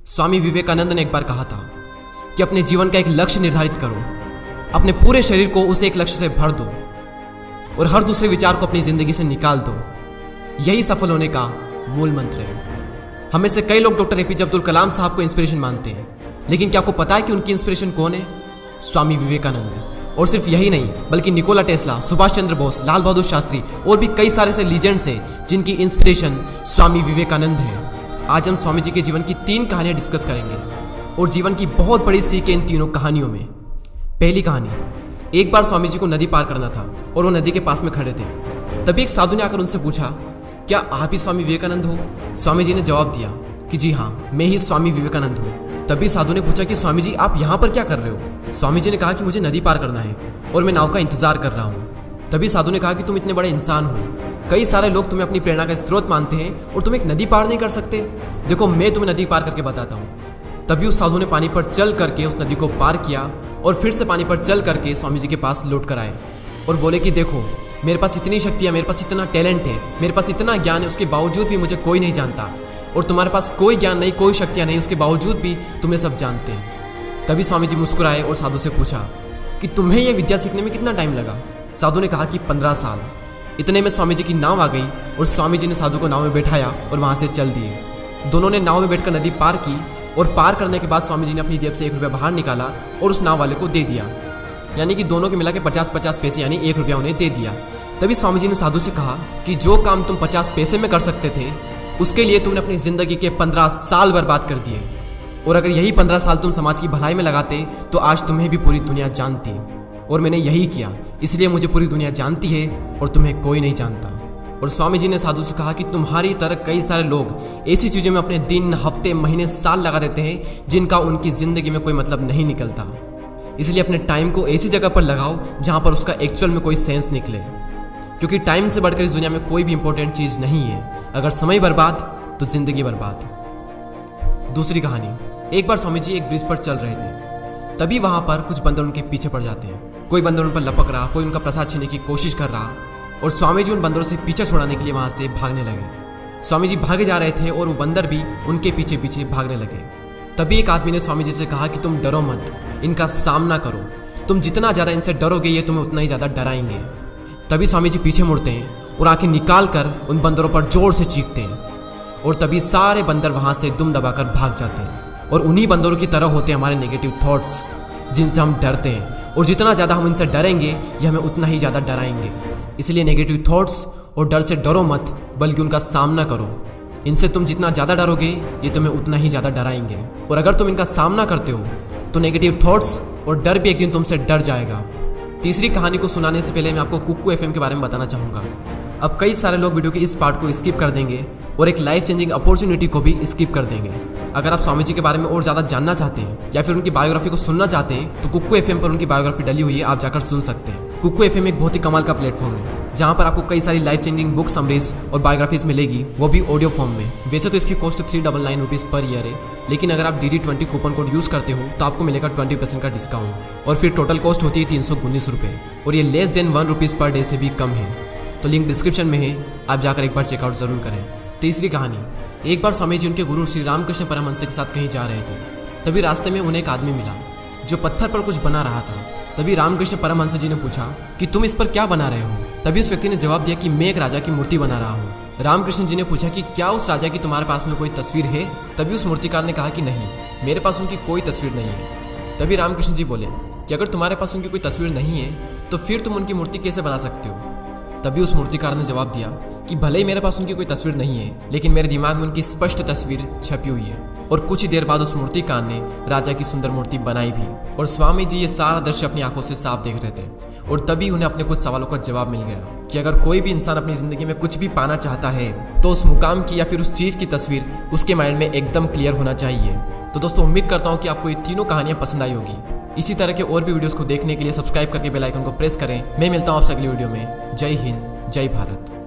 स्वामी विवेकानंद ने एक बार कहा था कि अपने जीवन का एक लक्ष्य निर्धारित करो, अपने पूरे शरीर को उसे एक लक्ष्य से भर दो और हर दूसरे विचार को अपनी जिंदगी से निकाल दो। यही सफल होने का मूल मंत्र है। हमें से कई लोग डॉक्टर एपीजे अब्दुल कलाम साहब को इंस्पिरेशन मानते हैं, लेकिन क्या आपको पता है कि उनकी इंस्पिरेशन कौन है? स्वामी विवेकानंद। और सिर्फ यही नहीं, बल्कि निकोला टेस्ला, सुभाष चंद्र बोस, लाल बहादुर शास्त्री और भी कई सारे से लीजेंड्स हैं जिनकी इंस्पिरेशन स्वामी विवेकानंद है। आज हम स्वामी जी के जीवन की 3 कहानियां डिस्कस करेंगे और जीवन की बहुत बड़ी सीख है इन तीनों कहानियों में। पहली कहानी, एक बार स्वामी जी को नदी पार करना था और वो नदी के पास में खड़े थे। तभी एक साधु ने आकर उनसे पूछा, क्या आप ही स्वामी विवेकानंद हो? स्वामी जी ने जवाब दिया कि जी हाँ, मैं ही स्वामी विवेकानंद हूँ। तभी साधु ने पूछा कि स्वामी जी, आप यहाँ पर क्या कर रहे हो? स्वामी जी ने कहा कि मुझे नदी पार करना है और मैं नाव का इंतजार कर रहा हूँ। तभी साधु ने कहा कि तुम इतने बड़े इंसान हो, कई सारे लोग तुम्हें अपनी प्रेरणा का स्रोत मानते हैं और तुम एक नदी पार नहीं कर सकते। देखो, मैं तुम्हें नदी पार करके बताता हूँ। तभी उस साधु ने पानी पर चल करके उस नदी को पार किया और फिर से पानी पर चल करके स्वामी जी के पास लौट कर आए और बोले कि देखो, मेरे पास इतनी शक्ति है, मेरे पास इतना टैलेंट है, मेरे पास इतना ज्ञान है, उसके बावजूद भी मुझे कोई नहीं जानता। और तुम्हारे पास कोई ज्ञान नहीं, कोई शक्तियाँ नहीं, उसके बावजूद भी तुम्हें सब जानते हैं। तभी स्वामी जी मुस्कुराए और साधु से पूछा कि तुम्हें यह विद्या सीखने में कितना टाइम लगा? साधु ने कहा कि 15 साल। इतने में स्वामी जी की नाव आ गई और स्वामी जी ने साधु को नाव में बैठाया और वहाँ से चल दिए। दोनों ने नाव में बैठकर नदी पार की और पार करने के बाद स्वामी जी ने अपनी जेब से 1 रुपया बाहर निकाला और उस नाव वाले को दे दिया। यानी कि दोनों के मिला के 50-50 पैसे यानी 1 रुपया उन्हें दे दिया। तभी स्वामी जी ने साधु से कहा कि जो काम तुम 50 पैसे में कर सकते थे, उसके लिए तुमने अपनी जिंदगी के 15 साल बर्बाद कर दिए। और अगर यही 15 साल तुम समाज की भलाई में लगाते तो आज तुम्हें भी पूरी दुनिया जानती। और मैंने यही किया, इसलिए मुझे पूरी दुनिया जानती है और तुम्हें कोई नहीं जानता। और स्वामी जी ने साधु से कहा कि तुम्हारी तरह कई सारे लोग ऐसी चीज़ों में अपने दिन, हफ्ते, महीने, साल लगा देते हैं जिनका उनकी ज़िंदगी में कोई मतलब नहीं निकलता। इसलिए अपने टाइम को ऐसी जगह पर लगाओ जहाँ पर उसका एक्चुअल में कोई सेंस निकले, क्योंकि टाइम से बढ़कर इस दुनिया में कोई भी इंपॉर्टेंट चीज़ नहीं है। अगर समय बर्बाद तो जिंदगी बर्बाद। दूसरी कहानी, एक बार स्वामी जी एक ब्रिज पर चल रहे थे। तभी वहाँ पर कुछ बंदर उनके पीछे पड़ जाते हैं। कोई बंदर उन पर लपक रहा, कोई उनका प्रसाद छीनने की कोशिश कर रहा और स्वामी जी उन बंदरों से पीछे छुड़ाने के लिए वहाँ से भागने लगे। स्वामी जी भागे जा रहे थे और वो बंदर भी उनके पीछे पीछे भागने लगे। तभी एक आदमी ने स्वामी जी से कहा कि तुम डरो मत, इनका सामना करो। तुम जितना ज़्यादा इनसे डरोगे ये तुम्हें उतना ही ज़्यादा डराएंगे। तभी स्वामी जी पीछे मुड़ते हैं और आंखें निकाल कर उन बंदरों पर जोर से चीखते हैं और तभी सारे बंदर वहाँ से दुम दबाकर भाग जाते हैं। और उन्हीं बंदरों की तरह होते हैं हमारे नेगेटिव थॉट्स, जिनसे हम डरते हैं। और जितना ज़्यादा हम इनसे डरेंगे ये हमें उतना ही ज़्यादा डराएंगे। इसलिए नेगेटिव थॉट्स और डर से डरो मत, बल्कि उनका सामना करो। इनसे तुम जितना ज़्यादा डरोगे ये तुम्हें उतना ही ज़्यादा डराएंगे। और अगर तुम इनका सामना करते हो तो नेगेटिव थॉट्स और डर भी एक दिन तुमसे डर जाएगा। तीसरी कहानी को सुनाने से पहले मैं आपको कुक्कू एफएम के बारे में बताना चाहूँगा। अब कई सारे लोग वीडियो के इस पार्ट को स्किप कर देंगे और एक लाइफ चेंजिंग अपॉर्चुनिटी को भी स्किप कर देंगे। अगर आप स्वामी जी के बारे में और ज़्यादा जानना चाहते हैं या फिर उनकी बायोग्राफी को सुनना चाहते हैं तो कुक्कू एफएम पर उनकी बायोग्राफी डली हुई है, आप जाकर सुन सकते हैं। कुक्कू एफएम एक बहुत ही कमाल का प्लेटफॉर्म है जहाँ पर आपको कई सारी लाइफ चेंजिंग बुक समरीज और बायोग्राफीज मिलेगी, वो भी ऑडियो फॉर्म में। वैसे तो इसकी कॉस्ट 399 रुपीज़ पर ईयर है, लेकिन अगर आप DD20 कूपन कोड यूज़ करते हो तो आपको मिलेगा 20% का डिस्काउंट और फिर टोटल कॉस्ट होती है 319 रुपये और ये less than 1 rupees per day से भी कम है। तो लिंक डिस्क्रिप्शन में है, आप जाकर एक बार चेकआउट जरूर करें। तीसरी कहानी, एक बार स्वामी जी उनके गुरु श्री रामकृष्ण परमहंस के साथ कहीं जा रहे थे। तभी रास्ते में उन्हें एक आदमी मिला जो पत्थर पर कुछ बना रहा था। तभी रामकृष्ण परमहंस जी ने पूछा कि तुम इस पर क्या बना रहे हो? तभी उस व्यक्ति ने जवाब दिया कि मैं एक राजा की मूर्ति बना रहा हूँ। रामकृष्ण जी ने पूछा कि क्या उस राजा की तुम्हारे पास में कोई तस्वीर है? तभी उस मूर्तिकार ने कहा कि नहीं, मेरे पास उनकी कोई तस्वीर नहीं है। तभी रामकृष्ण जी बोले कि अगर तुम्हारे पास उनकी कोई तस्वीर नहीं है तो फिर तुम उनकी मूर्ति कैसे बना सकते हो? तभी उस मूर्तिकार ने जवाब दिया कि भले ही मेरे पास उनकी कोई तस्वीर नहीं है, लेकिन मेरे दिमाग में उनकी स्पष्ट तस्वीर छपी हुई है। और कुछ ही देर बाद उस मूर्तिकार ने राजा की सुंदर मूर्ति बनाई भी। और स्वामी जी ये सारा दृश्य अपनी आंखों से साफ देख रहे थे और तभी उन्हें अपने कुछ सवालों का जवाब मिल गया कि अगर कोई भी इंसान अपनी जिंदगी में कुछ भी पाना चाहता है तो उस मुकाम की या फिर उस चीज़ की तस्वीर उसके माइंड में एकदम क्लियर होना चाहिए। तो दोस्तों, उम्मीद करता हूँ कि आपको ये तीनों कहानियाँ पसंद आई होगी। इसी तरह के और भी वीडियोस को देखने के लिए सब्सक्राइब करके बेल आइकन को प्रेस करें। मैं मिलता हूँ आपसे अगली वीडियो में। जय हिंद, जय भारत।